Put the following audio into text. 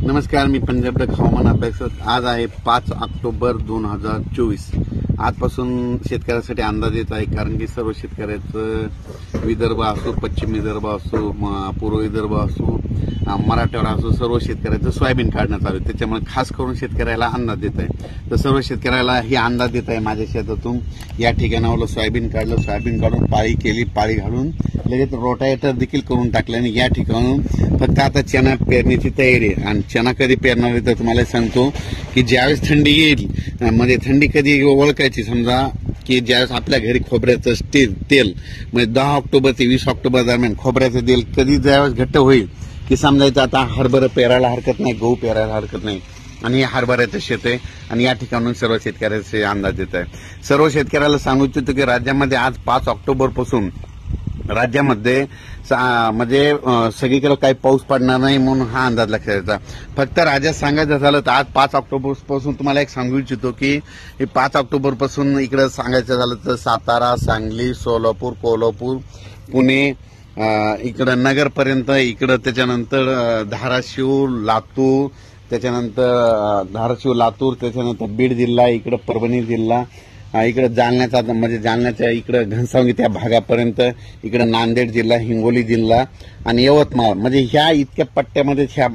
नमस्कार, मी पंजाब डक हवामान अभ्यासक। आज आहे 5 ऑक्टोबर 2024। आजपासून शेतकऱ्यासाठी अंदाज येत आहे, कारण की सर्व शेतकऱ्याचं विदर्भ असो, पश्चिम विदर्भ असो, पूर्व विदर्भ असो, मराठवाडा असो, सर्व शेतकऱ्याचं सोयाबीन काढण्यात चालू आहे। त्याच्यामुळे खास करून शेतकऱ्याला अंदाज देत आहे। तर सर्व शेतकऱ्याला ही अंदाज देत आहे, माझ्या शेतातून या ठिकाणावर सोयाबीन काढलं, सोयाबीन काढून पाळी केली, पाळी घालून लगेच रोटावेटर देखील करून टाकलं आणि या ठिकाणून फक्त आता चणा पेरण्याची तयारी आहे। आणि चणा कधी पेरणार आहे तर तुम्हाला सांगतो की ज्यावेळेस थंडी येईल, म्हणजे थंडी कधी ओळखायची, समजा की ज्यावेळेस आपल्या घरी खोबऱ्याचं तेल म्हणजे 10 ऑक्टोबर ते 20 ऑक्टोबर दरम्यान खोबऱ्याचं तेल कधी ज्यावेळेस घट्ट होईल की समजायचं आता हरभरा पेरायला हरकत नाही, गहू पेरायला हरकत नाही, आणि हे हरभऱ्याचं शेत आहे। आणि या ठिकाणून सर्व शेतकऱ्याचे अंदाज देत आहे। सर्व शेतकऱ्याला सांगू इच्छितो की राज्यामध्ये आज 5 ऑक्टोबर पासून राज्यामध्ये म्हणजे सगळीकडे काही पाऊस पडणार नाही म्हणून हा अंदाज लक्षात घ्यायचा। फक्त राज्यात सांगायचं झालं तर आज 5 ऑक्टोबर पासून तुम्हाला एक सांगू इच्छितो की 5 ऑक्टोबर पासून इकडे सांगायचं झालं तर सातारा, सांगली, सोलापूर, कोल्हापूर, पुणे, इकडं नगरपर्यंत, इकडं त्याच्यानंतर धाराशिव, लातूर, त्याच्यानंतर बीड जिल्हा, इकडं परभणी जिल्हा, इकडे जालन्याचा म्हणजे जालन्याच्या इकडे घनसावंगी त्या भागापर्यंत, इकडे नांदेड जिल्हा, हिंगोली जिल्हा आणि यवतमाळ, म्हणजे ह्या इतक्या पट्ट्यामध्ये ह्या